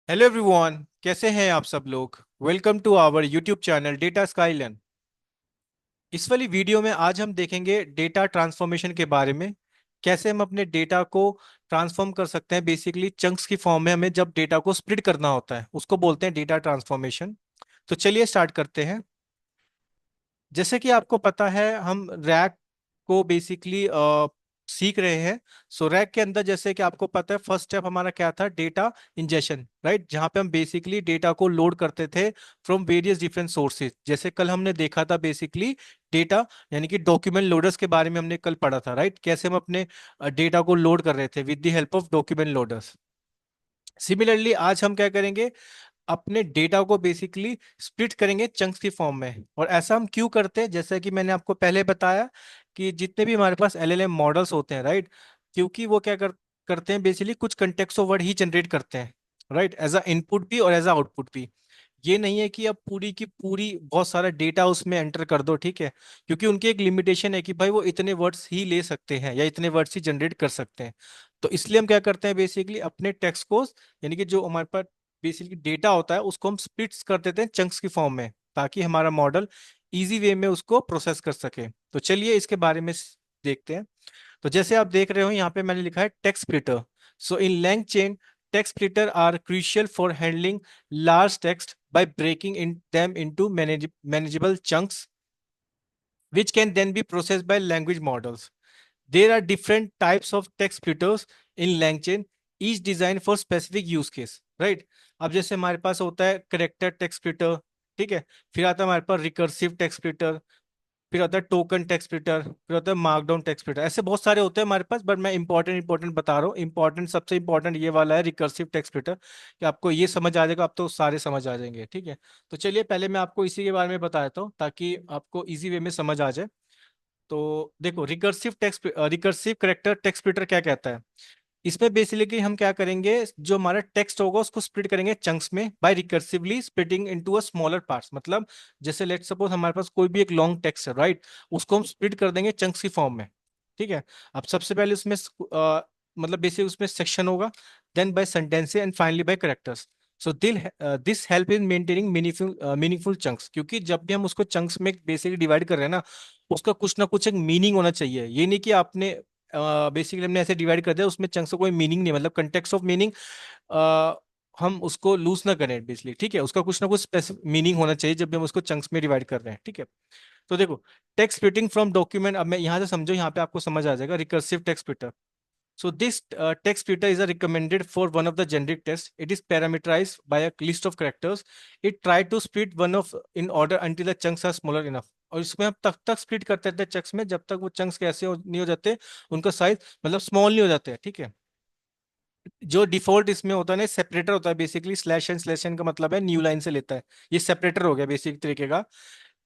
Hello everyone, कैसे हैं आप सब लोग। Welcome to our YouTube channel Data Skyland. इस वाली वीडियो में आज हम देखेंगे डेटा ट्रांसफॉर्मेशन के बारे में। कैसे हम अपने डेटा को ट्रांसफॉर्म कर सकते हैं। बेसिकली चंक्स की फॉर्म में हमें जब डेटा को स्प्लिट करना होता है उसको बोलते हैं डेटा ट्रांसफॉर्मेशन। तो चलिए स्टार्ट करते हैं। जैसे कि आपको पता है हम रैक को बेसिकली सीख रहे हैं। सो रैक के अंदर जैसे कि आपको पता है फर्स्ट स्टेप हमारा क्या था, डेटा इंजेशन, राइट, जहां पे हम बेसिकली डेटा को लोड करते थे फ्रॉम वेरियस डिफरेंट सोर्सेज। जैसे कल हमने देखा था बेसिकली डेटा यानी कि डॉक्यूमेंट लोडर्स के बारे में हमने कल पढ़ा था, राइट, कैसे हम अपने डेटा को लोड कर रहे थे with the help of document loaders. Similarly आज हम क्या करेंगे, अपने डेटा को बेसिकली स्प्लिट करेंगे चंक्स की फॉर्म में। और ऐसा हम क्यों करते हैं, जैसा कि मैंने आपको पहले बताया कि जितने भी हमारे पास एलएलएम मॉडल्स होते हैं, राइट, क्योंकि वो क्या करते हैं बेसिकली कुछ context of word he generate करते हैं, राइट, एज अ इनपुट भी और एज अ आउटपुट भी। ये नहीं है कि अब पूरी की पूरी बहुत सारा डेटा उसमें एंटर कर दो, ठीक है, क्योंकि उनकी एक लिमिटेशन है कि भाई वो इतने वर्ड्स ही ले सकते हैं या इतने वर्ड्स ही जनरेट कर सकते हैं। तो इसलिए हम क्या करते हैं बेसिकली अपने टेक्स्ट को, यानी कि जो हमारे पास बेसिकली डेटा होता है उसको हम स्प्लिट्स कर देते हैं चंक्स की फॉर्म में, ताकि हमारा मॉडल इजी वे में उसको प्रोसेस कर सके। तो चलिए इसके बारे में देखते हैं। तो जैसे आप देख रहे हो यहाँ पे मैंने लिखा है text splitter. So in LangChain text splitter are crucial for handling large text by breaking them into manageable chunks, which can then be processed by language models. There are different types of text splitters in LangChain, each designed for specific use case, right? अब जैसे हमारे पास होता है character text splitter, ठीक है, फिर आता है हमारे पास रिकर्सिव टेक्स्ट स्प्लिटर, फिर होता है टोकन टेक्स्ट स्प्लिटर, फिर होता है मार्कडाउन टेक्स्ट स्प्लिटर। ऐसे बहुत सारे होते हैं हमारे पास, बट मैं इंपॉर्टेंट बता रहा हूँ। इंपॉर्टेंट सबसे इंपॉर्टेंट ये वाला है रिकर्सिव टेक्स्ट स्प्लिटर, कि आपको ये समझ आ जाएगा, आप तो सारे समझ आ जाएंगे, ठीक है। तो चलिए पहले मैं आपको इसी के बारे में बता देता हूँ ताकि आपको इजी वे में समझ आ जाए। तो देखो, रिकर्सिव करेक्टर टेक्स्ट स्प्लिटर क्या कहता है। इसमें बेसिकली हम क्या करेंगे, जो हमारा टेक्स्ट होगा उसको स्प्लिट करेंगे चंक्स में by recursively splitting into a smaller parts. मतलब जैसे लेट सपोज हमारे पास कोई भी एक लॉन्ग टेक्स्ट है, राइट, उसको हम स्प्लिट कर देंगे चंक्स की फॉर्म में, ठीक है। अब सबसे पहले उसमें मतलब बेसिक उसमें सेक्शन होगा, then by sentence and finally by characters. So this help in maintaining meaningful chunks, क्योंकि जब भी हम उसको चंक्स में बेसिकली डिवाइड कर रहे हैं ना, उसका कुछ ना कुछ एक मीनिंग होना चाहिए। ये नहीं कि आपने बेसिकली हमने ऐसे डिवाइड कर दिया उसमें चंक्स का कोई मीनिंग नहीं, मतलब कंटेक्स्ट ऑफ मीनिंग हम उसको लूज ना करें बेसिकली, ठीक है। उसका कुछ ना कुछ मीनिंग होना चाहिए जब भी हम उसको चंक्स में डिवाइड कर रहे हैं, ठीक है। तो देखो, टेक्स्ट स्प्लिटिंग फ्रॉम डॉक्यूमेंट, अब मैं यहाँ से समझो, यहाँ पे आपको समझ आ जाएगा recursive text splitter. So this text splitter is a recommended for one of the generic tests. It is parameterized by a list of characters. It try to split one of in order until the chunks are smaller enough. और इसमें हम तब तक split करते रहते हैं chunks में जब तक वो चंक्स कैसे नहीं हो जाते, उनका साइज मतलब स्मॉल नहीं हो जाते हैं, ठीक है। जो डिफॉल्ट इसमें होता है ना, सेपरेटर होता है बेसिकली, स्लैश एन का मतलब है न्यू लाइन से लेता है, ये सेपरेटर हो गया बेसिक तरीके का।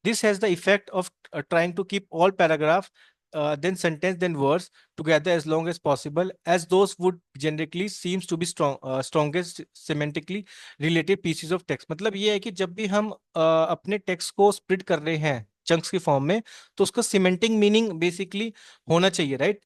This has the effect of trying to keep all paragraph, then sentence, then words together as long as possible, as those would generically seems to be strongest semantically related pieces of text। मतलब ये है कि जब भी हम अपने text को split कर रहे हैं चंक्स की फॉर्म में, तो उसका सिमेंटिक मीनिंग बेसिकली होना चाहिए, राइट,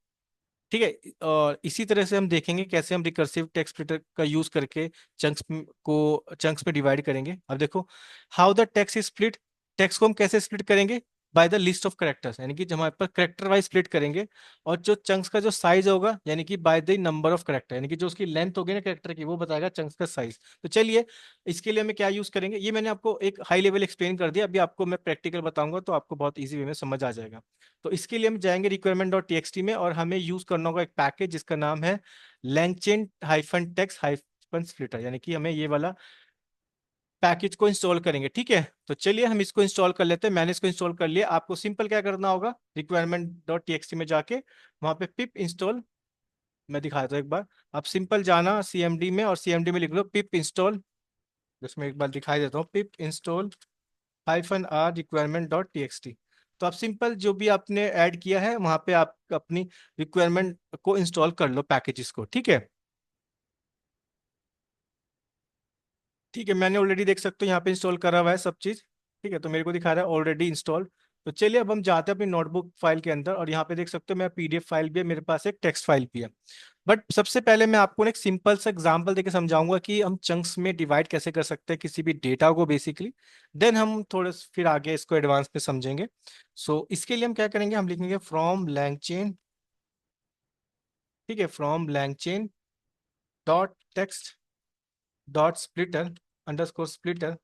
ठीक है। और इसी तरह से हम देखेंगे कैसे हम रिकर्सिव टेक्स्ट स्प्लिटर का यूज करके चंक्स में डिवाइड करेंगे। अब देखो, how the text is split. Text को हम कैसे स्प्लिट करेंगे, by the list of characters, यानी कि जब हमारे पास करेक्टर वाइज स्प्लिट करेंगे। और जो चंक्स का जो साइज होगा, यानी कि by the number of character, यानी कि जो उसकी लेंथ होगी ना करेक्टर की, वो बताएगा चंक्स का साइज। तो चलिए इसके लिए हमें क्या यूज करेंगे, ये मैंने आपको एक हाई लेवल एक्सप्लेन कर दिया, अभी आपको मैं प्रैक्टिकल बताऊंगा तो आपको बहुत ईजी वे में समझ आ जाएगा। तो इसके लिए हम जाएंगे रिक्वायरमेंट डॉट टीएक्सटी में, और हमें यूज करना होगा एक पैकेज जिसका नाम है LangChain hyphen text hyphen splitter, यानी कि हमें ये वाला पैकेज को इंस्टॉल करेंगे, ठीक है। तो चलिए हम इसको इंस्टॉल कर लेते हैं। मैंने इसको इंस्टॉल कर लिया। आपको सिंपल क्या करना होगा, रिक्वायरमेंट डॉट टीएक्सटी में जाके वहां पे पिप इंस्टॉल, मैं दिखा देता हूं एक बार। आप सिंपल जाना सीएमडी में और सीएमडी में लिख लो पिप इंस्टॉल। जिसमें एक बार दिखाई देता हूँ, pip install hyphen r requirement dot txt. तो आप सिंपल जो भी आपने ऐड किया है वहां पे आप अपनी रिक्वायरमेंट को इंस्टॉल कर लो पैकेजेस को, ठीक है। ठीक है, मैंने ऑलरेडी देख सकते हो यहाँ पे इंस्टॉल करा हुआ है सब चीज़, ठीक है। तो मेरे को दिखा रहा है ऑलरेडी इंस्टॉल। तो चलिए अब हम जाते हैं अपनी नोटबुक फाइल के अंदर, और यहाँ पे देख सकते हो मैं पीडीएफ फाइल भी है मेरे पास, एक टेक्स्ट फाइल भी है। बट सबसे पहले मैं आपको ना एक सिंपल सा एग्जांपल देके समझाऊंगा कि हम चंक्स में डिवाइड कैसे कर सकते हैं किसी भी डेटा को बेसिकली। देन हम थोड़े फिर आगे इसको एडवांस में समझेंगे। सो इसके लिए हम क्या करेंगे, हम लिखेंगे फ्रॉम लैंगचेन। ठीक है, from LangChain dot text dot splitter underscore splitter.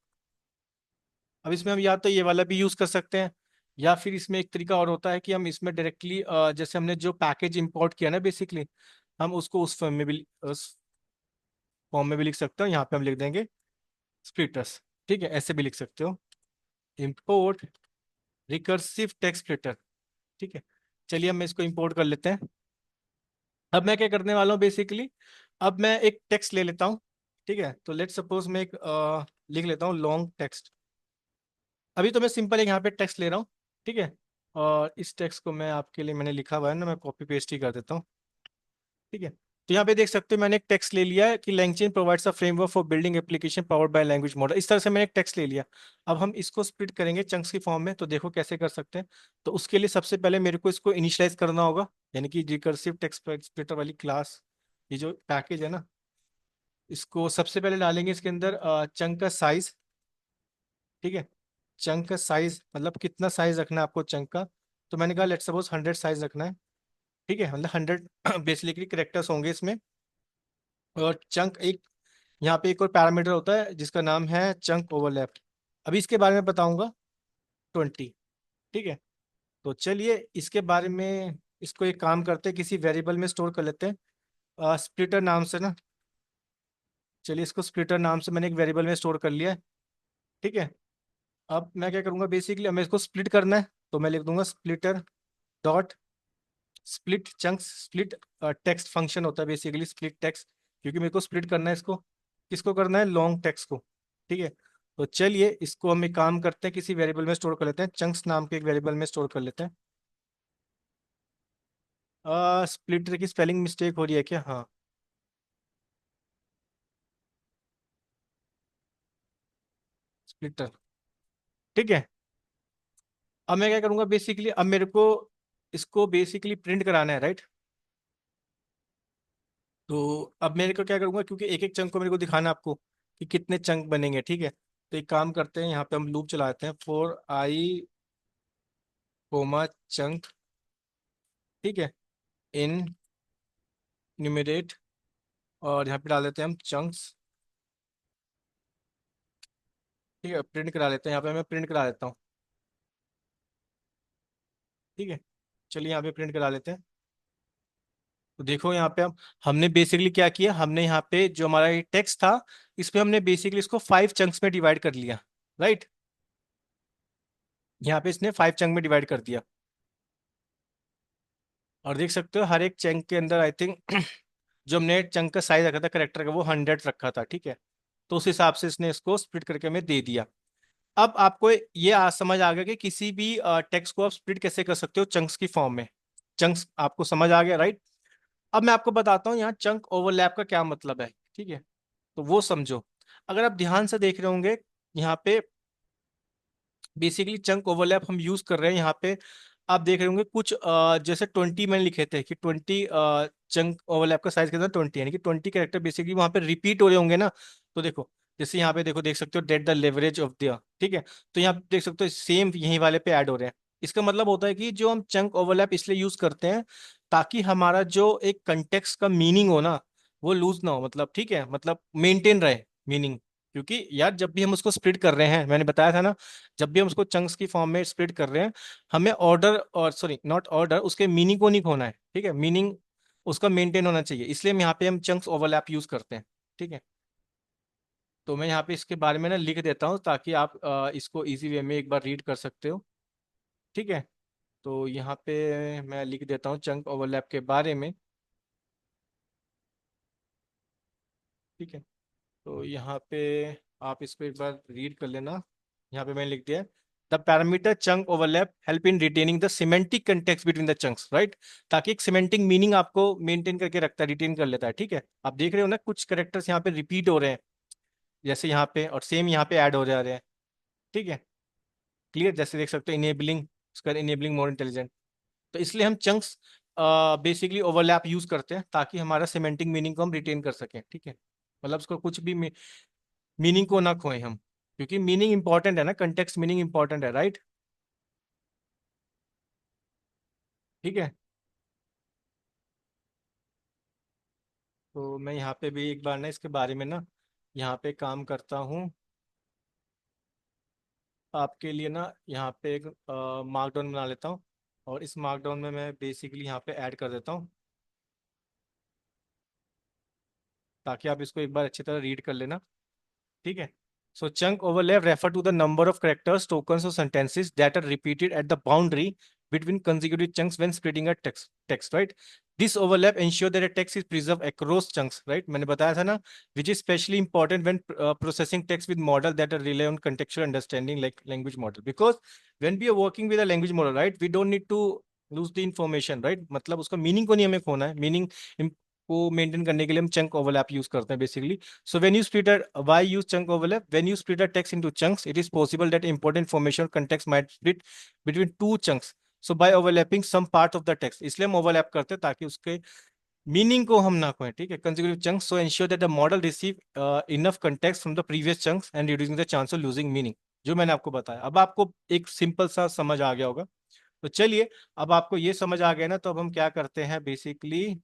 अब इसमें हम या तो ये वाला भी यूज कर सकते हैं, या फिर इसमें एक तरीका और होता है कि हम इसमें डायरेक्टली जैसे हमने जो पैकेज इंपोर्ट किया ना बेसिकली, हम उसको उस फॉर्म में भी लिख सकते हो। यहाँ पे हम लिख देंगे स्प्लिटर्स। ठीक है, ऐसे भी लिख सकते हो, इंपोर्ट रिकर्सिव टेक्स्ट स्प्लिटर। ठीक है, चलिए हम इसको इंपोर्ट कर लेते हैं। अब मैं क्या करने वाला हूँ बेसिकली, अब मैं एक टेक्स्ट ले लेता हूँ। ठीक है, तो लेट सपोज मैं एक लिख लेता हूँ लॉन्ग टेक्स्ट। अभी तो मैं सिंपल एक यहाँ पे टेक्स्ट ले रहा हूँ। ठीक है, और इस टेक्स्ट को मैं आपके लिए मैंने लिखा हुआ है ना, मैं कॉपी पेस्ट ही कर देता हूँ। ठीक है, तो यहाँ पे देख सकते हो मैंने एक टेक्स्ट ले लिया है कि LangChain provides a framework for building application powered by language model. इस तरह से मैंने एक टेक्स्ट ले लिया। अब हम इसको स्प्लिट करेंगे चंक्स की फॉर्म में, तो देखो कैसे कर सकते हैं। तो उसके लिए सबसे पहले मेरे को इसको इनिशियलाइज करना होगा, यानी कि रिकर्सिव टेक्स्ट स्प्लिटर वाली क्लास, ये जो पैकेज है ना, इसको सबसे पहले डालेंगे इसके अंदर चंक का साइज। ठीक है, चंक का साइज मतलब कितना साइज रखना है आपको चंक का। तो मैंने कहा लेट सपोज 100 साइज रखना है। ठीक है, मतलब 100 बेसिकली करेक्टर्स होंगे इसमें। और चंक एक, यहाँ पे एक और पैरामीटर होता है जिसका नाम है चंक ओवरलैप। अभी इसके बारे में बताऊंगा 20। ठीक है, तो चलिए इसके बारे में, इसको एक काम करते हैं किसी वेरिएबल में स्टोर कर लेते हैं स्प्लिटर नाम से ना। चलिए इसको स्प्लिटर नाम से मैंने एक वेरिएबल में स्टोर कर लिया है। ठीक है, अब मैं क्या करूंगा बेसिकली, हमें इसको स्प्लिट करना है, तो मैं लिख दूंगा splitter dot split chunks. Split text function होता है बेसिकली, स्प्लिट टेक्स्ट, क्योंकि मेरे को स्प्लिट करना है इसको। किसको करना है, लॉन्ग टेक्स्ट को। ठीक है, तो चलिए इसको हम एक काम करते हैं किसी वेरिएबल में स्टोर कर लेते हैं, चंक्स नाम के एक वेरिएबल में स्टोर कर लेते हैं। स्प्लिटर की स्पेलिंग मिस्टेक हो रही है क्या? हाँ, स्प्लिटर। ठीक है, अब मैं क्या करूंगा बेसिकली, अब मेरे को इसको बेसिकली प्रिंट कराना है, राइट। तो अब मेरे को क्या करूंगा, क्योंकि एक एक चंक को मेरे को दिखाना है आपको कि कितने चंक बनेंगे। ठीक है, तो एक काम करते हैं, यहाँ पे हम लूप चलाते हैं फॉर आई कोमा चंक। ठीक है, इन न्यूमरेट, और यहाँ पे डाल देते हैं हम चंक्स। ठीक है, प्रिंट करा लेते हैं, यहाँ पे मैं प्रिंट करा लेता हूँ। ठीक है, चलिए यहाँ पे प्रिंट करा लेते हैं। तो देखो यहाँ पे हम, हमने बेसिकली क्या किया, हमने यहाँ पे जो हमारा ये टेक्स्ट था, इस पे हमने बेसिकली इसको 5 चंक्स में डिवाइड कर लिया, राइट। यहाँ पे इसने 5 चंक में डिवाइड कर दिया। और देख सकते हो हर एक चंक के अंदर आई थिंक जो हमने चंक का साइज रखा था करेक्टर का, वो 100 रखा था। ठीक है, तो उस हिसाब से इसने इसको स्प्लिट करके हमें दे दिया। अब आपको ये समझ आ गया कि किसी भी टेक्स्ट को आप स्प्लिट कैसे कर सकते हो चंक्स की फॉर्म में। चंक्स आपको समझ आ गया, राइट। अब मैं आपको बताता हूँ यहाँ चंक ओवरलैप का क्या मतलब है। ठीक है, तो वो समझो। अगर आप ध्यान से देख रहे होंगे, यहाँ पे बेसिकली चंक ओवरलैप हम यूज कर रहे हैं। यहाँ पे आप देख रहे होंगे कुछ जैसे 20 मैंने लिखे थे कि 20 चंक ओवरलैप का साइज कितना 20, यानी कि 20 कैरेक्टर बेसिकली वहां पे रिपीट हो रहे होंगे ना। तो देखो, जैसे यहाँ पे देखो, देख सकते हो that the leverage of the. ठीक है, तो यहाँ पे देख सकते हो सेम यहीं वाले पे ऐड हो रहे हैं। इसका मतलब होता है कि जो हम चंक ओवरलैप इसलिए यूज करते हैं ताकि हमारा जो एक कंटेक्स्ट का मीनिंग हो ना, वो लूज ना हो, मतलब ठीक है, मतलब मेंटेन रहे मीनिंग। क्योंकि यार जब भी हम उसको स्प्लिट कर रहे हैं, मैंने बताया था ना, जब भी हम उसको चंक्स की फॉर्म में स्प्लिट कर रहे हैं, हमें ऑर्डर, और सॉरी नॉट ऑर्डर, उसके मीनिंग को नहीं खोना है। ठीक है, मीनिंग उसका मेंटेन होना चाहिए, इसलिए हम यहाँ पे हम चंक्स ओवरलैप यूज करते हैं। ठीक है, तो मैं यहाँ पे इसके बारे में ना लिख देता हूँ ताकि आप इसको इजी वे में एक बार रीड कर सकते हो। ठीक है, तो यहाँ पे मैं लिख देता हूँ चंक ओवरलैप के बारे में। ठीक है, तो यहाँ पे आप इसको एक बार रीड कर लेना। यहाँ पे मैंने लिख दिया the parameter chunk overlap help in retaining the semantic context between the chunks, right. ताकि एक सिमेंटिक मीनिंग आपको मेंटेन करके रखता है, रिटेन कर लेता है। ठीक है, आप देख रहे हो ना कुछ करेक्टर्स यहाँ पे रिपीट हो रहे हैं, जैसे यहाँ पे, और सेम यहाँ पे ऐड हो जा रहे हैं। ठीक है, क्लियर, जैसे देख सकते हो इनेबलिंग, उसका इनेबलिंग मोर इंटेलिजेंट। तो इसलिए हम चंक्स बेसिकली ओवरलैप यूज करते हैं ताकि हमारा सिमेंटिक मीनिंग को हम रिटेन कर सकें, ठीक है। मतलब उसको कुछ भी मीनिंग को ना खोएं हम, क्योंकि मीनिंग इंपॉर्टेंट है ना, कंटेक्स्ट मीनिंग इंपॉर्टेंट है, राइट। ठीक है। तो मैं यहाँ पे भी एक बार ना इसके बारे में ना यहाँ पे काम करता हूँ आपके लिए ना, यहाँ पे एक मार्कडाउन बना लेता हूँ, और इस मार्कडाउन में मैं बेसिकली यहाँ पे ऐड कर देता हूँ ताकि आप इसको एक बार अच्छी तरह रीड कर लेना, ठीक है। So chunk overlap refer to the number of characters, tokens or sentences that are repeated at the boundary between consecutive chunks when splitting a text, right? This overlap ensure that a text is preserved across chunks, right? मैंने बताया था ना, which is especially important when processing text with model that are rely on contextual understanding like language model, because when we are working with a language model, right, we don't need to lose the information, right? मतलब उसका meaning को नहीं हमें खोना है, meaning को maintain करने के लिए हम चंक ओवरलैप यूज करते हैं basically. So when you split a why use chunk overlap? When you split a text into chunks, it is possible that important information or context might split between two chunks. So by overlapping some part of the text, इसलिए हम overlap करते हैं ताकि उसके meaning को हम ना खोएं, ठीक है। consecutive chunks so ensure that the model receive enough context from the previous chunks and reducing the chance of losing meaning, जो मैंने आपको बताया। अब आपको एक सिंपल सा समझ आ गया होगा। तो चलिए, अब आपको ये समझ आ गया ना, तो अब हम क्या करते हैं बेसिकली,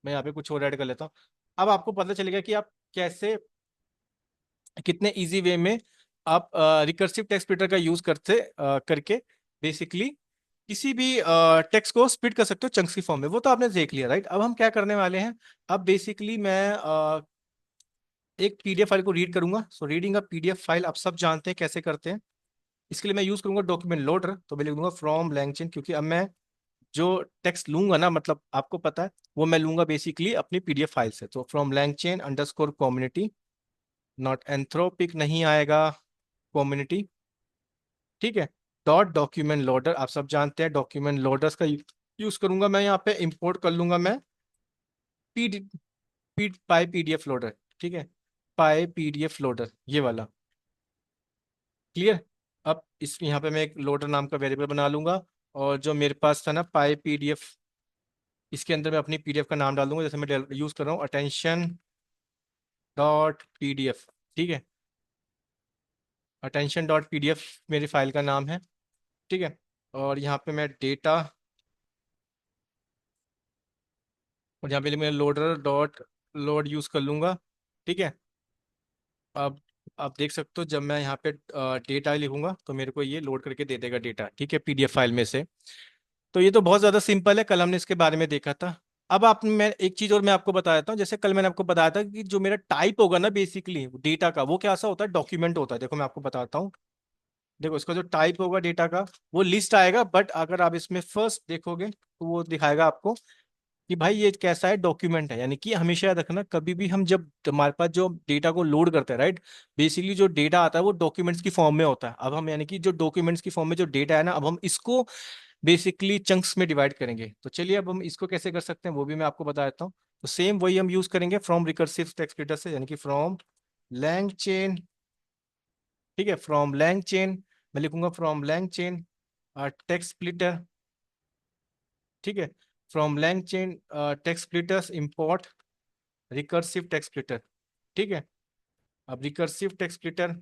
मैं यहाँ पे कुछ और ऐड कर लेता हूँ। अब आपको पता चलेगा कि आप कैसे, कितने इजी वे में आप रिकर्सिव टेक्स्ट स्प्लिटर का यूज करके बेसिकली किसी भी टेक्स्ट को स्प्लिट कर सकते हो चंक्स की फॉर्म में। वो तो आपने देख लिया, राइट। अब हम क्या करने वाले हैं, अब बेसिकली मैं एक पीडीएफ फाइल को रीड करूंगा। So reading a PDF file आप सब जानते हैं कैसे करते हैं। इसके लिए मैं यूज करूंगा डॉक्यूमेंट लोडर। तो मैं लिख दूंगा फ्रॉम लैंगचेन, क्योंकि अब मैं जो टेक्स्ट लूंगा ना, मतलब आपको पता है, वो मैं लूंगा बेसिकली अपनी पीडीएफ फाइल से। तो from LangChain underscore community, not Anthropic नहीं आएगा, कम्युनिटी, ठीक है। डॉट डॉक्यूमेंट लोडर, आप सब जानते हैं डॉक्यूमेंट लोडर्स का यूज करूंगा मैं। यहाँ पे इंपोर्ट कर लूंगा मैं पी पाई पीडीएफ लोडर, ठीक है, पाई पीडीएफ लोडर ये वाला, क्लियर। अब इस यहाँ पे मैं एक लोडर नाम का वेरिएबल बना लूंगा, और जो मेरे पास था ना पाई पीडीएफ, इसके अंदर मैं अपनी पीडीएफ का नाम डाल दूंगा। जैसे मैं यूज कर रहा हूँ अटेंशन डॉट पीडीएफ, ठीक है, अटेंशन डॉट पीडीएफ मेरी फाइल का नाम है, ठीक है। और यहाँ पे मैं डेटा, और यहाँ पे मैं लोडर डॉट लोड यूज कर लूंगा, ठीक है। अब आप देख सकते हो जब मैं यहाँ पे डेटा लिखूंगा तो मेरे को ये लोड करके दे देगा डेटा, ठीक है, पीडीएफ फाइल में से। तो ये तो बहुत ज्यादा सिंपल है, कल हमने इसके बारे में देखा था। अब आप, मैं एक चीज और मैं आपको बता देता हूँ। जैसे कल मैंने आपको बताया था कि जो मेरा टाइप होगा ना बेसिकली डेटा का, वो कैसा होता है, डॉक्यूमेंट होता है। देखो मैं आपको बताता हूँ, देखो इसका जो टाइप होगा डेटा का वो लिस्ट आएगा, बट अगर आप इसमें फर्स्ट देखोगे तो वो दिखाएगा आपको कि भाई ये कैसा है, डॉक्यूमेंट है। यानी कि हमेशा याद रखना, कभी भी हम जब हमारे पास जो डेटा को लोड करते हैं, राइट, बेसिकली जो डेटा आता है वो डॉक्यूमेंट्स की फॉर्म में होता है। अब हम यानी कि जो डॉक्यूमेंट्स की फॉर्म में जो डेटा है ना, अब हम इसको बेसिकली चंक्स में डिवाइड करेंगे। तो चलिए अब हम इसको कैसे कर सकते हैं वो भी मैं आपको बता देता हूँ। तो सेम वही हम यूज करेंगे फ्रॉम रिकर्सिव टेक्स्ट एडिटर से, यानी कि फ्रॉम लैंग चेन, ठीक है, फ्रॉम लैंग चेन। मैं लिखूंगा from LangChain text splitter, ठीक है, from LangChain text splitters import recursive text splitter, ठीक है। अब रिकर्सिव टेक्स्ट स्प्लिटर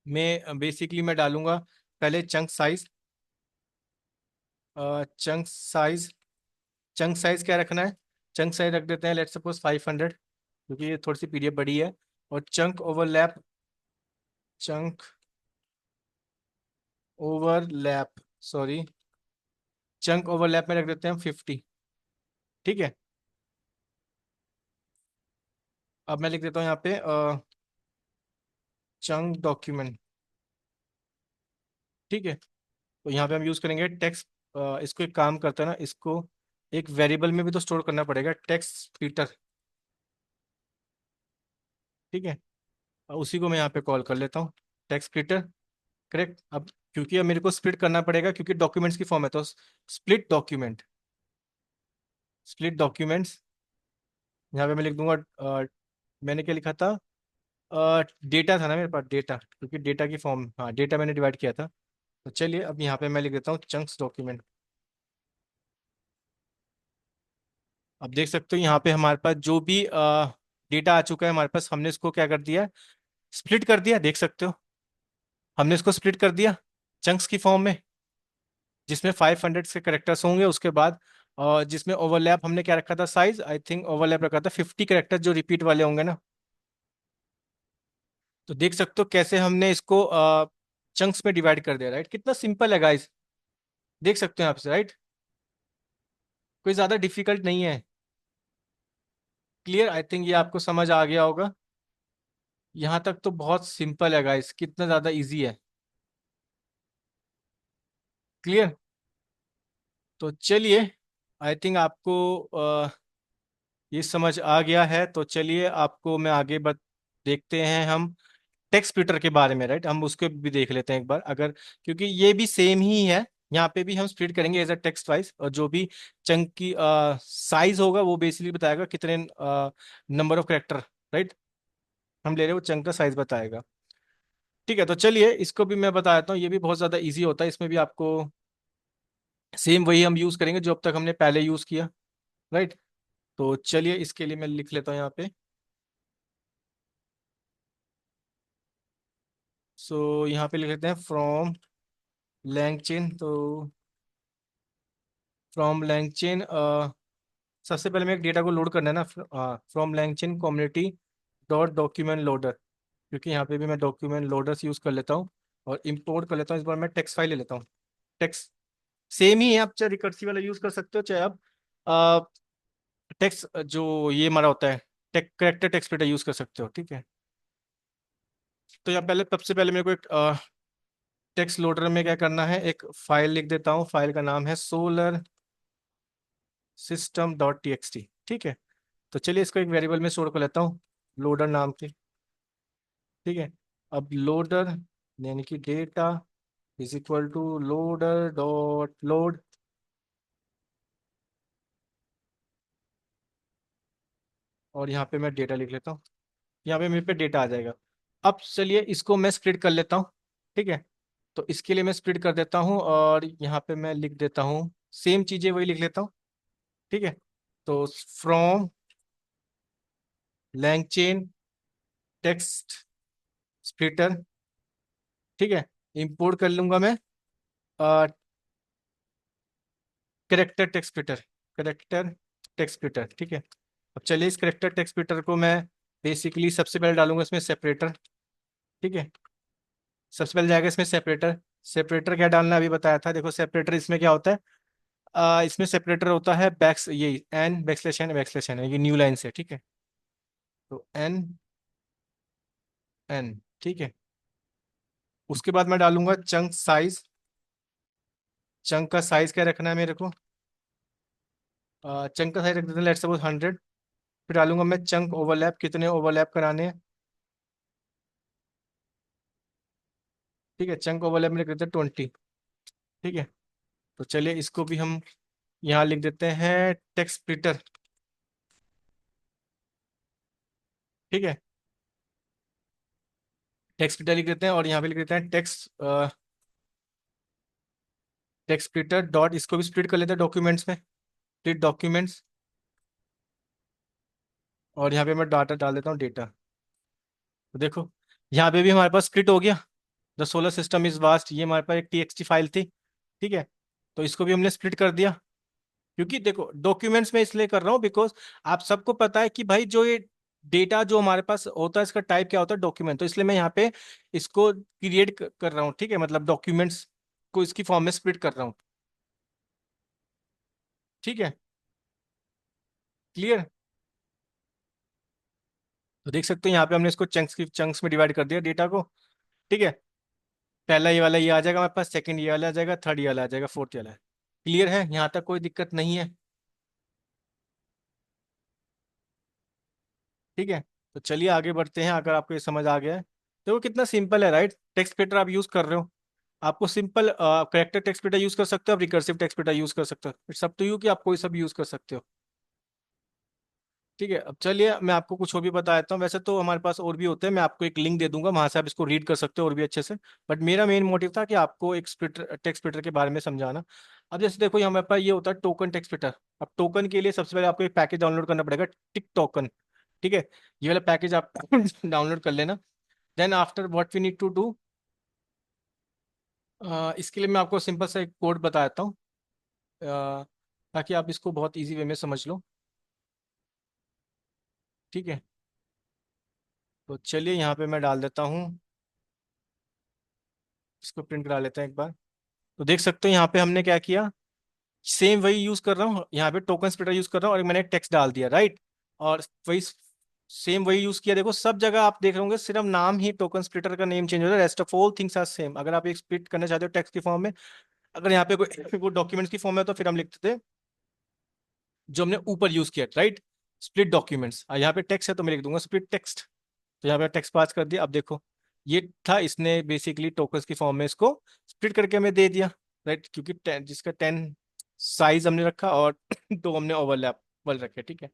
में बेसिकली मैं डालूंगा पहले chunk size, chunk size, chunk size क्या रखना है, चंक साइज रख देते हैं लेट्स सपोज 500, क्योंकि ये थोड़ी सी पीडीएफ बड़ी है। और chunk overlap, chunk overlap, sorry, chunk overlap में रख देते हैं 50, ठीक है। अब मैं लिख देता हूँ यहाँ पे चंक डॉक्यूमेंट, ठीक है। तो यहाँ पे हम यूज करेंगे टेक्स्ट, इसको एक काम करते हैं ना, इसको एक वेरिएबल में भी तो स्टोर करना पड़ेगा, टेक्स्ट स्प्लिटर, ठीक है। उसी को मैं यहाँ पे कॉल कर लेता हूँ टेक्स्ट स्प्लिटर, करेक्ट। अब क्योंकि अब मेरे को स्प्लिट करना पड़ेगा क्योंकि डॉक्यूमेंट्स की फॉर्म है, तो स्प्लिट डॉक्यूमेंट, स्प्लिट डॉक्यूमेंट्स, यहाँ पे मैं लिख दूंगा मैंने क्या लिखा था, डेटा था ना मेरे पास, डेटा, क्योंकि डेटा की फॉर्म, हाँ डेटा मैंने डिवाइड किया था। तो चलिए अब यहाँ पे मैं लिख देता हूँ चंक्स डॉक्यूमेंट। अब देख सकते हो यहाँ पे हमारे पास जो भी डेटा आ चुका है हमारे पास, हमने इसको क्या कर दिया, स्प्लिट कर दिया। देख सकते हो हमने इसको स्प्लिट कर दिया चंक्स की फॉर्म में, जिसमें 500 के करेक्टर्स होंगे। उसके बाद जिसमें ओवरलैप हमने क्या रखा था, साइज आई थिंक ओवरलैप रखा था 50 करेक्टर जो रिपीट वाले होंगे ना। तो देख सकते हो कैसे हमने इसको चंक्स में डिवाइड कर दिया, राइट। कितना सिंपल है गाइस, देख सकते हो आप से, राइट। कोई ज्यादा डिफिकल्ट नहीं है। क्लियर, आई थिंक ये आपको समझ आ गया होगा। यहाँ तक तो बहुत सिंपल है गाइस, कितना ज्यादा इजी है। क्लियर। तो चलिए, आई थिंक आपको ये समझ आ गया है। तो चलिए आपको मैं आगे देखते हैं हम टेक्स्ट स्प्लिटर के बारे में, राइट। हम उसको भी देख लेते हैं एक बार, अगर, क्योंकि ये भी सेम ही है। यहाँ पे भी हम स्प्लिट करेंगे एज अ टेक्स्ट वाइज, और जो भी चंक की साइज होगा वो बेसिकली बताएगा कितने नंबर ऑफ करेक्टर, राइट, हम ले रहे हैं, वो चंक का साइज बताएगा। ठीक है, तो चलिए इसको भी मैं बता देता हूँ। ये भी बहुत ज़्यादा इजी होता है, इसमें भी आपको सेम वही हम यूज़ करेंगे जो अब तक हमने पहले यूज़ किया, राइट। तो चलिए इसके लिए मैं लिख लेता हूँ यहाँ पे। सो यहाँ पे लिख लेते हैं फ्रॉम लैंगचेन। तो फ्रॉम लैंगचेन, सबसे पहले मैं एक डेटा को लोड करना है ना। From LangChain community dot document loader, क्योंकि यहाँ पे भी मैं डॉक्यूमेंट लोडर्स यूज़ कर लेता हूँ। और इंपोर्ट कर लेता हूँ, इस बार मैं टेक्स्ट फाइल ले लेता हूँ। टेक्स्ट सेम ही है, आप चाहे रिकर्सिव वाला यूज़ कर सकते हो, चाहे आप टेक्स्ट जो ये हमारा होता है करेक्टर टेक्स्ट पेटा यूज़ कर सकते हो, ठीक है। तो यहाँ पहले, सबसे पहले मेरे को एक टेक्स्ट लोडर में क्या करना है, एक फाइल लिख देता हूँ। फाइल का नाम है solar system dot T x T, ठीक है। तो चलिए इसको एक वेरिएबल में स्टोर कर लेता हूँ, लोडर नाम के, ठीक है। अब लोडर यानी कि data is equal to loader dot load, और यहाँ पे मैं डेटा लिख लेता हूँ। यहाँ पे मेरे पे डेटा आ जाएगा। अब चलिए इसको मैं स्प्लिट कर लेता हूँ, ठीक है। तो इसके लिए मैं स्प्लिट कर देता हूँ, और यहाँ पे मैं लिख देता हूँ सेम चीज़ें वही लिख लेता हूँ, ठीक है। तो फ्रॉम लैंगचेन टेक्स्ट स्प्लिटर, ठीक है। इंपोर्ट कर लूंगा मैं character text splitter, character text splitter, ठीक है। अब चलिए इस करेक्टर टेक्स्ट स्प्लिटर को मैं बेसिकली सबसे पहले डालूंगा इसमें सेपरेटर, ठीक है। सबसे पहले जाएगा इसमें सेपरेटर। सेपरेटर क्या डालना है अभी बताया था, देखो सेपरेटर इसमें क्या होता है, इसमें सेपरेटर होता है बैक्स, ये एन बैकस्लैश एन, ये न्यू लाइन से, ठीक है। तो एन एन, ठीक है। उसके बाद मैं डालूंगा चंक साइज। चंक का साइज क्या रखना है मेरे को, चंक का साइज रख देते हैं लेट्स सपोज 100। फिर डालूंगा मैं चंक ओवरलैप, कितने ओवरलैप कराने हैं, ठीक है। चंक ओवरलैप में लिख देते हैं 20, ठीक है। तो चलिए इसको भी हम यहाँ लिख देते हैं टेक्स्ट स्प्लिटर, ठीक है। टेक्स्ट स्प्लिटर लिख देते हैं, और यहाँ पे लिख देते हैं टेक्स्ट स्प्लिटर डॉट, इसको भी स्प्लिट कर लेते हैं डॉक्यूमेंट्स में, स्प्लिट डॉक्यूमेंट्स। और यहाँ पे मैं डाटा डाल देता हूँ डेटा। तो देखो यहाँ पे भी हमारे पास स्प्लिट हो गया। The solar system is vast, ये हमारे पास एक टीएक्सटी फाइल थी, ठीक है। तो इसको भी हमने स्प्लिट कर दिया, क्योंकि देखो डॉक्यूमेंट्स में इसलिए कर रहा हूँ बिकॉज आप सबको पता है कि भाई जो ये डेटा जो हमारे पास होता है इसका टाइप क्या होता है, डॉक्यूमेंट। तो इसलिए मैं यहाँ पे इसको क्रिएट कर रहा हूँ, ठीक है, मतलब डॉक्यूमेंट्स को इसकी फॉर्म में स्प्लिट कर रहा हूँ, ठीक है। क्लियर। तो देख सकते हो यहाँ पे हमने इसको चंक्स में डिवाइड कर दिया डेटा को, ठीक है। पहला ये वाला ये आ जाएगा हमारे पास, सेकंड ये वाला आ जाएगा, थर्ड ये वाला आ जाएगा, फोर्थ ये वाला है। क्लियर है, यहाँ तक कोई दिक्कत नहीं है, ठीक है। तो चलिए आगे बढ़ते हैं, अगर आपको ये समझ आ गया है। देखो कितना सिंपल है, राइट। टेक्स्ट पेटर आप यूज कर रहे हो, आपको सिंपल करेक्टर टेक्स्ट पेटर यूज कर सकते हो, आप रिकर्सिव टेक्स्ट पेटर यूज कर सकते हो, इट्स अप टू यू कि आप कोई सा भी यूज कर सकते हो। ठीक है, अब चलिए मैं आपको कुछ और भी बता देता हूँ। वैसे तो हमारे पास और भी होते हैं, मैं आपको एक लिंक दे दूंगा, वहां से आप इसको रीड कर सकते हो और भी अच्छे से। बट मेरा मेन मोटिव था कि आपको एक स्प्लिटर टेक्स्ट स्प्लिटर के बारे में समझाना। अब जैसे देखो, यहाँ हमारे पास ये होता है टोकन टेक्स्ट स्प्लिटर। अब टोकन के लिए सबसे पहले आपको एक पैकेज डाउनलोड करना पड़ेगा, टिक टोकन। ठीक है, ये वाला पैकेज आप डाउनलोड कर लेना। Then after what we need to do, इसके लिए मैं आपको सिंपल सा एक कोड बता देता हूँ, ताकि आप इसको बहुत इजी वे में समझ लो। ठीक है, तो चलिए यहाँ पे मैं डाल देता हूँ, इसको प्रिंट करा लेते हैं एक बार। तो देख सकते हो यहाँ पे हमने क्या किया, सेम वही यूज कर रहा हूँ, यहाँ पे टोकन स्प्लिटर यूज कर रहा हूँ और मैंने टेक्स्ट डाल दिया, राइट। और वही सेम वही यूज किया। देखो सब जगह आप देख रहे होंगे, सिर्फ नाम ही टोकन स्प्लिटर का नेम चेंज हो रहा है, rest of all things are same. अगर आप एक स्प्लिट करना चाहते हो टेक्स्ट की फॉर्म में, अगर यहाँ पे कोई डॉक्यूमेंट्स की फॉर्म है, तो फिर हम लिखते थे जो हमने ऊपर यूज किया, राइट, स्प्लिट डॉक्यूमेंट्स। यहाँ पे टेक्स्ट है तो मैं लिख दूंगा स्प्लिट टेक्स्ट। तो यहाँ पे टेक्स्ट पास कर दिया। अब देखो, ये था, इसने बेसिकली टोकन्स की फॉर्म में इसको स्प्लिट करके हमें दे दिया, राइट, क्योंकि 10 जिसका 10 साइज हमने रखा और दो हमने ओवरलैप वाले रखे। ठीक है,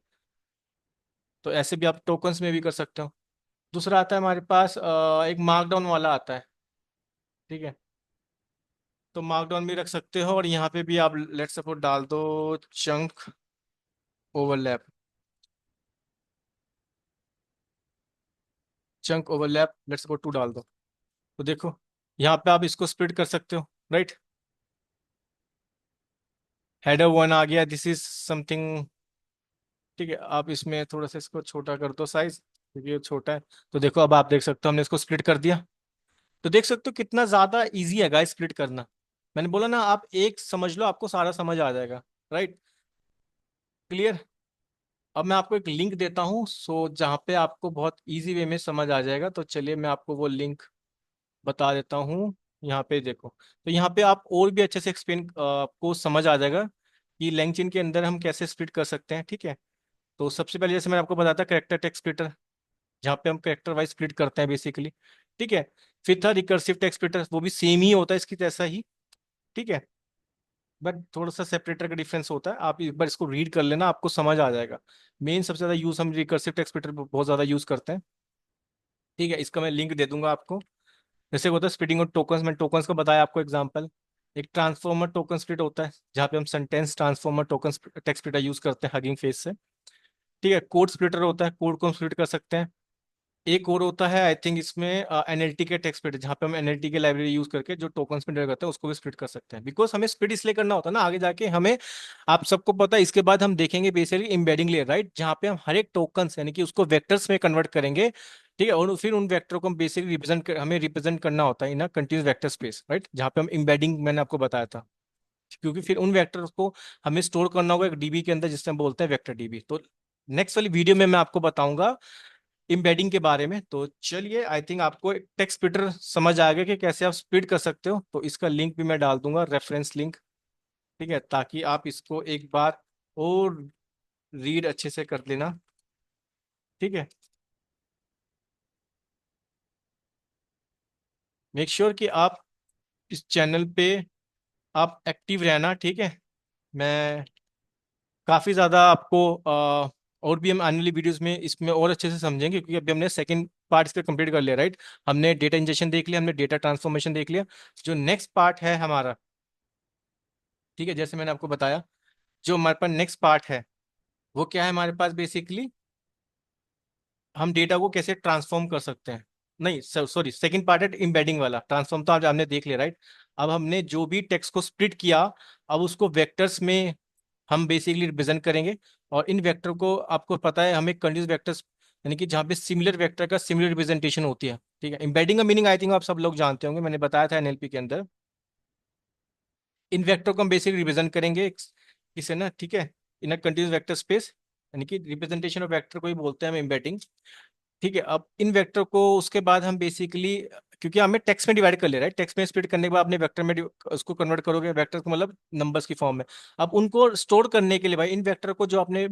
तो ऐसे भी आप टोकन्स में भी कर सकते हो। दूसरा आता है हमारे पास एक मार्कडाउन वाला आता है। ठीक है, तो मार्कडाउन भी रख सकते हो, और यहाँ पे भी आप लेट सपोज डाल दो chunk overlap, chunk overlap let suppose 2 डाल दो। तो देखो, यहाँ पे आप इसको स्प्लिट कर सकते हो, राइट। हेडर 1 आ गया, दिस इज समथिंग। ठीक है, आप इसमें थोड़ा सा इसको छोटा कर दो साइज, क्योंकि ये छोटा है। तो देखो, अब आप देख सकते हो हमने इसको स्प्लिट कर दिया। तो देख सकते हो कितना ज्यादा इजी है गाइस स्प्लिट करना। मैंने बोला ना, आप एक समझ लो, आपको सारा समझ आ जाएगा, राइट। क्लियर। अब मैं आपको एक लिंक देता हूँ, सो जहाँ पे आपको बहुत इजी वे में समझ आ जाएगा। तो चलिए मैं आपको वो लिंक बता देता हूँ। यहाँ पे देखो, तो यहाँ पे आप और भी अच्छे से एक्सप्लेन आपको समझ आ जाएगा कि लैंगचेन के अंदर हम कैसे स्प्लिट कर सकते हैं। ठीक है, तो सबसे पहले जैसे मैंने आपको बताया था, करेक्टर टेक्स्ट स्प्लिटर, जहाँ पे हम करेक्टर वाइज स्प्लिट करते हैं बेसिकली। ठीक है, फिर था रिकर्सिव टेक्स्ट स्प्लिटर, वो भी सेम ही होता है इसकी जैसा ही। ठीक है, बट थोड़ा सा सेपरेटर का डिफरेंस होता है, आप एक बार इसको रीड कर लेना, आपको समझ आ जाएगा। मेन सबसे ज्यादा यूज हम रिकर्सिव टेक्स्ट स्प्लिटर बहुत ज्यादा यूज करते हैं। ठीक है, इसका मैं लिंक दे दूंगा आपको। जैसे होता है स्प्लिटिंग ऑफ टोकन्स, मैं टोकन्स का बताया आपको एग्जांपल। एक ट्रांसफॉर्मर टोकन स्प्लिट होता है, जहाँ पे हम sentence transformer token text splitter use करते हैं हगिंग फेस से। ठीक है, कोड स्प्लिटर होता है, कोड को स्प्लिट कर सकते हैं। एक और होता है आई थिंक इसमें एनएलटी के टेक्स्ट स्प्लिट, जहाँ पे हम एनएलटी के लाइब्रेरी यूज करके जो टोकन स्प्लिट करते हैं उसको भी स्प्लिट कर सकते हैं। बिकॉज हमें स्प्लिट इसलिए करना होता है ना, आगे जाके हमें, आप सबको पता है, इसके बाद हम देखेंगे बेसिकली एम्बेडिंग लेयर, राइट, जहाँ पे हम हर एक टोकन यानी कि उसको वेक्टर्स में कन्वर्ट करेंगे। ठीक है, और फिर उन वेक्टर को हम बेसिकली हमें रिप्रेजेंट करना होता है in continuous vector space, right, जहाँ पे हम एम्बेडिंग मैंने आपको बताया था। क्योंकि फिर उन वेक्टर्स को हमें स्टोर करना होगा एक डीबी के अंदर, जिससे हम बोलते हैं वेक्टर डीबी। तो नेक्स्ट वाली वीडियो में मैं आपको बताऊंगा इम्बेडिंग के बारे में। तो चलिए, आई थिंक आपको एक टेक्स्ट स्प्लिटर समझ आ गया कि कैसे आप स्प्लिट कर सकते हो। तो इसका लिंक भी मैं डाल दूंगा, रेफरेंस लिंक। ठीक है, ताकि आप इसको एक बार और रीड अच्छे से कर लेना। ठीक है, मेक श्योर कि आप इस चैनल पे आप एक्टिव रहना। ठीक है, मैं काफ़ी ज़्यादा आपको और भी हम आने वाली वीडियोस में इसमें और अच्छे से समझेंगे, क्योंकि अभी हमने सेकंड पार्ट इसका कंप्लीट कर लिया, राइट। हमने डेटा इंजेक्शन देख लिया, हमने डेटा ट्रांसफॉर्मेशन देख लिया। जो नेक्स्ट पार्ट है हमारा, ठीक है, जैसे मैंने आपको बताया, जो हमारे पास नेक्स्ट पार्ट है वो क्या है हमारे पास बेसिकली, हम डेटा को कैसे ट्रांसफॉर्म कर सकते हैं। नहीं, सॉरी, सेकंड पार्ट है एम्बेडिंग वाला। ट्रांसफॉर्म तो आज हमने देख लिया, राइट। अब हमने जो भी टेक्स्ट को स्प्लिट किया, अब उसको वेक्टर्स में हम बेसिकली रिप्रेजेंट करेंगे। और इन वेक्टर को आपको पता है, हमें कंटिन्यूस वेक्टर्स यानी कि जहाँ पे सिमिलर वेक्टर का सिमिलर रिप्रेजेंटेशन होती है। ठीक है, एम्बेडिंग का मीनिंग आई थिंक आप सब लोग जानते होंगे, मैंने बताया था एनएलपी के अंदर। इन वेक्टर को हम बेसिकली रिप्रेजेंट करेंगे किसे ना, ठीक है, इन अ कंटिन्यूस वेक्टर स्पेस, यानी कि रिप्रेजेंटेशन ऑफ वेक्टर को ही बोलते हैं हम एम्बेडिंग। ठीक है, अब इन वेक्टर को उसके बाद हम बेसिकली, क्योंकि हमें टेक्स्ट में डिवाइड कर ले रहा है, टेक्स्ट में स्प्लिट करने के बाद अपने वेक्टर में उसको कन्वर्ट करोगे, वेक्टर को मतलब नंबर्स की फॉर्म में। अब उनको स्टोर करने के लिए भाई, इन वेक्टर को जो आपने,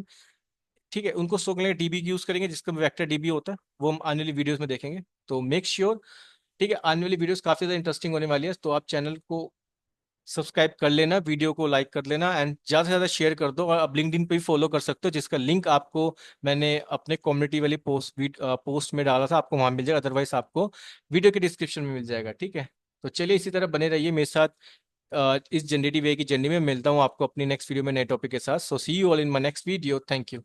ठीक है, उनको स्टोर करने के लिए डीबी की यूज करेंगे, जिसका वेक्टर डीबी होता है, वो हम आने वाली वीडियोस में देखेंगे। तो मेक श्योर, ठीक है, आने वाली वीडियोस काफी ज्यादा इंटरेस्टिंग होने वाली है, तो आप चैनल को सब्सक्राइब कर लेना, वीडियो को लाइक कर लेना एंड ज़्यादा से ज़्यादा शेयर कर दो। और अब लिंक्डइन पे भी फॉलो कर सकते हो, जिसका लिंक आपको मैंने अपने कम्युनिटी वाली पोस्ट में डाला था, आपको वहां मिल जाएगा, अदरवाइज आपको वीडियो के डिस्क्रिप्शन में मिल जाएगा। ठीक है, तो चलिए इसी तरह बने रहिए मेरे साथ इस जनरेटिव ए की जर्नी में। मिलता हूँ आपको अपनी नेक्स्ट वीडियो में नए टॉपिक के साथ। So see you all in my next video. Thank you.